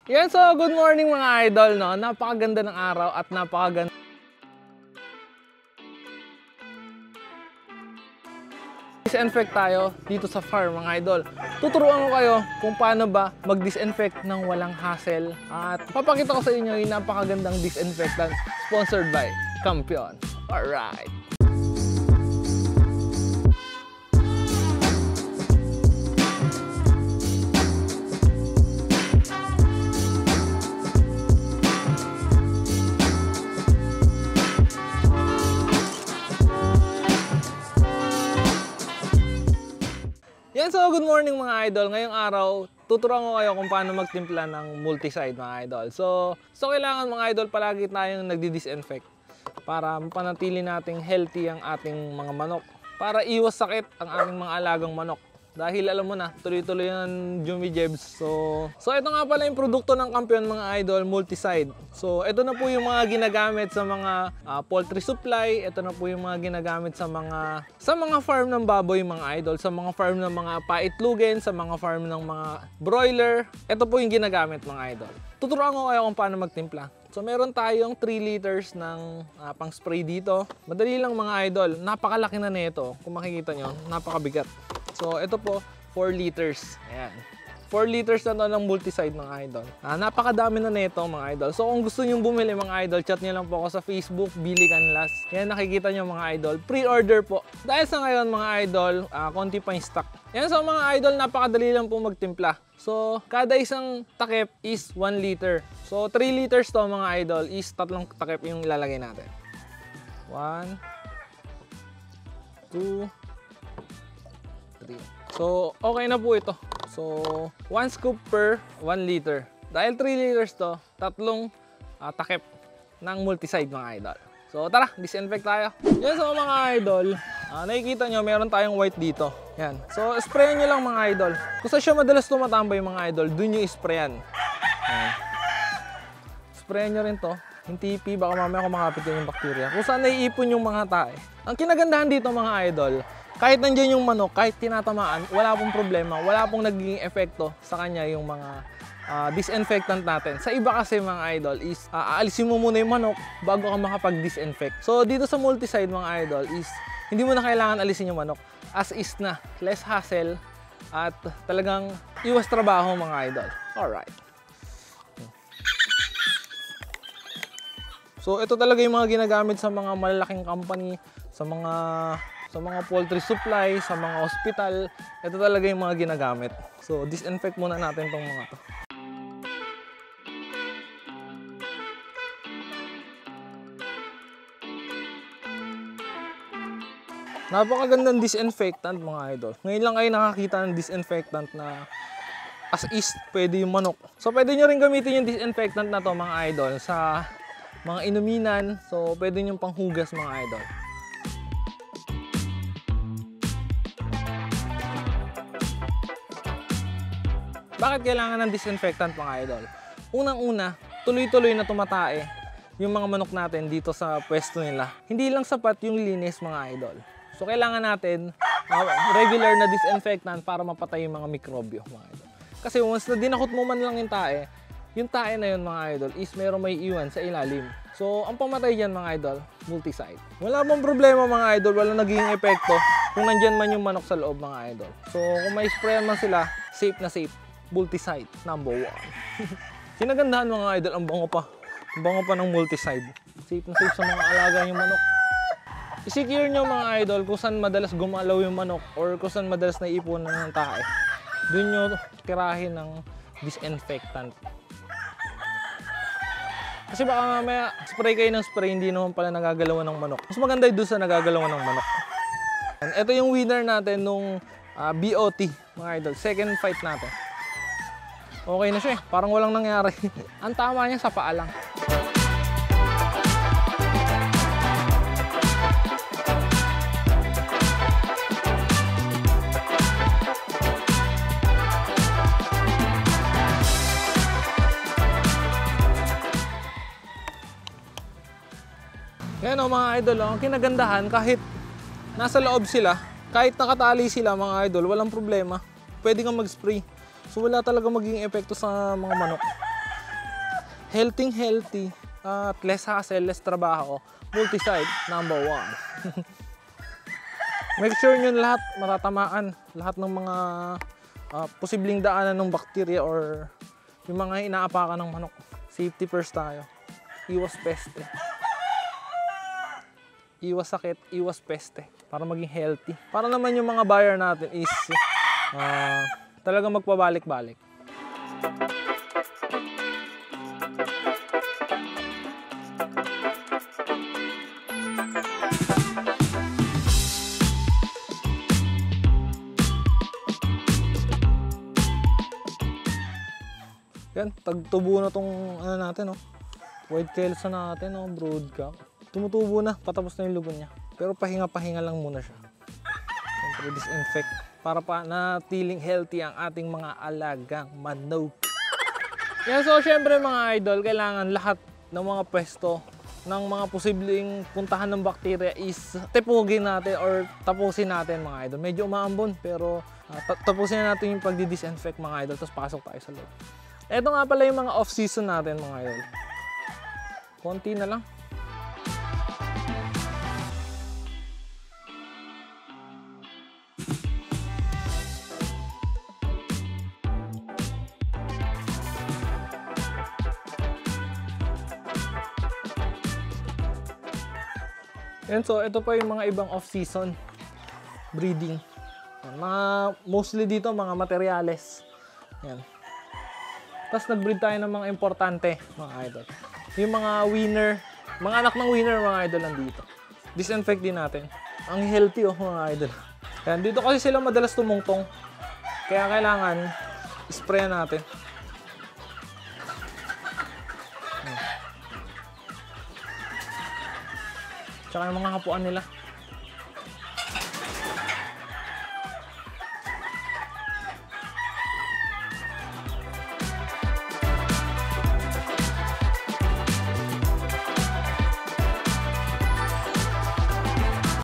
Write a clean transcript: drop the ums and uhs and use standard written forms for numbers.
Yan, so good morning mga idol, no? Napakaganda ng araw at napakaganda. Disinfect tayo dito sa farm mga idol. Tuturuan ko kayo kung paano ba mag-disinfect ng walang hassle. At papakita ko sa inyo yung napakagandang disinfectant sponsored by Campion. Alright! Yan, so good morning mga idol. Ngayong araw, tuturuan ko kayo kung paano magtimpla ng multi-side mga idol. So kailangan mga idol palagi tayong nagdi-disinfect para mapanatili nating healthy ang ating mga manok. Para iwas sakit ang ating mga alagang manok. Dahil alam mo na, tuloy-tuloy yung Jummy Jebs. So ito nga pala yung produkto ng Campion mga idol, multi-side. So ito na po yung mga ginagamit sa mga poultry supply. Ito na po yung mga ginagamit sa mga farm ng baboy mga idol. Sa mga farm ng mga paitlugin, sa mga farm ng mga broiler. Ito po yung ginagamit mga idol. Tuturuan ko kayo kung paano magtimpla. So meron tayong 3 liters ng pang spray dito. Madali lang mga idol. Napakalaki na nito. Kung makikita nyo, napakabigat. So ito po, 4 liters. Ayan. 4 liters na to ng multi-side mga idol. Napakadami na nito mga idol. So kung gusto nyo bumili mga idol, chat nyo lang po ako sa Facebook, Billy Canlas. Yan nakikita nyo mga idol. Pre-order po. Dahil sa ngayon mga idol, konti pa yung stock. Yan, so mga idol, napakadali lang po magtimpla. So kada isang takip is 1 liter. So 3 liters to mga idol is 3 takip yung ilalagay natin. 1, 2, 3. So okay na po ito. So 1 scoop per 1 liter. Dahil 3 liters to, 3 takip ng multi-side mga idol. So tara, disinfect tayo. Yan, so mga idol, nakikita nyo meron tayong white dito. Yan. So sprayan nyo lang mga idol. Kung saan siya madalas tumatambay mga idol, dun nyo isprayan. Yan. Sprayan nyo rin to. Yung TP, baka mamaya kumakapit yung bacteria. Kung saan naiipon yung mga tae. Ang kinagandahan dito mga idol, kahit nandiyan yung manok, kahit tinatamaan, wala pong problema, wala pong nagiging epekto sa kanya yung mga disinfectant natin. Sa iba kasi mga idol is aalisin mo muna yung manok bago ka makapag-disinfect. So dito sa multi-side mga idol is hindi mo na kailangan alisin yung manok. As is na, less hassle at talagang iwas trabaho mga idol. Alright. So ito talaga yung mga ginagamit sa mga malalaking company, sa mga poultry supply, sa mga hospital. Ito talaga yung mga ginagamit. So disinfect muna natin tong mga to. Napakagandang disinfectant mga idol. Ngayon lang kayo nakakita ng disinfectant na as is pwede yung manok. So pwede nyo rin gamitin yung disinfectant na to mga idol sa mga inuminan. So pwede nyo panghugas mga idol. Bakit kailangan ng disinfectant mga idol? Unang-una, tuloy-tuloy na tumatae yung mga manok natin dito sa pwesto nila. Hindi lang sapat yung linis mga idol. So kailangan natin regular na disinfectant para mapatay yung mga mikrobyo mga idol. Kasi once na dinakot mo man lang yung tae na yun mga idol is meron may iwan sa ilalim. So ang pamatay dyan mga idol, multi-side. Wala pong problema mga idol, wala naging epekto kung nandyan man yung manok sa loob mga idol. So kung may sprayan man sila, safe na safe. Multi-side, number 1. Kinagandahan mga idol, ang bango pa. Ang bango pa ng multi-side. Safe na safe sa mga alaga yung manok. I-secure nyo mga idol kung saan madalas gumalaw yung manok or kung saan madalas naiipunan ng tae. Doon nyo tirahin ng disinfectant. Kasi baka mamaya spray kayo ng spray, hindi naman pala nagagalawan ng manok. Mas maganda doon sa nagagalawan ng manok. And ito yung winner natin nung BOT mga idol. Second fight natin. Okay na siya eh. Parang walang nangyari. Ang tama niya sa paa lang. Yan o mga idol, ang kinagandahan kahit nasa loob sila, kahit nakatali sila mga idol, walang problema. Pwede kang mag-spray. So wala talaga magiging epekto sa mga manok. healthy at less hassle, less trabaho, multi-site number 1. Make sure nyo lahat matatamaan, lahat ng mga posibleng daanan ng bakterya or yung mga inaapakan ng manok. Safety first tayo. Iwas peste. Iwas sakit, iwas peste. Para maging healthy. Para naman yung mga buyer natin is talagang magpabalik-balik. Yan, tagtubo na tong ano natin, oh. White Kelsa natin, oh, broodcock. Tumutubo na, patapos na yung lugon niya. Pero pahinga-pahinga lang muna siya. Siyempre, disinfect para pa natiling healthy ang ating mga alagang manok. Yan, so syempre mga idol, kailangan lahat ng mga pwesto ng mga posibleng puntahan ng bakterya is tipugin natin or tapusin natin mga idol. Medyo umaambon pero tapusin na natin yung pagdi-disinfect mga idol, tapos pasok tayo sa loob. Ito nga pala yung mga off-season natin mga idol. Konti na lang. Yan, so ito pa yung mga ibang off-season breeding. Mga mostly dito mga materyales. Yan. Tapos nag-breed tayo ng mga importante, mga idol. Yung mga winner, mga anak ng winner, mga idol nandito. Disinfect din natin. Ang healthy, oh, mga idol. Yan, dito kasi sila madalas tumungtong. Kaya kailangan spray natin. Tsaka yung mga hapuan nila.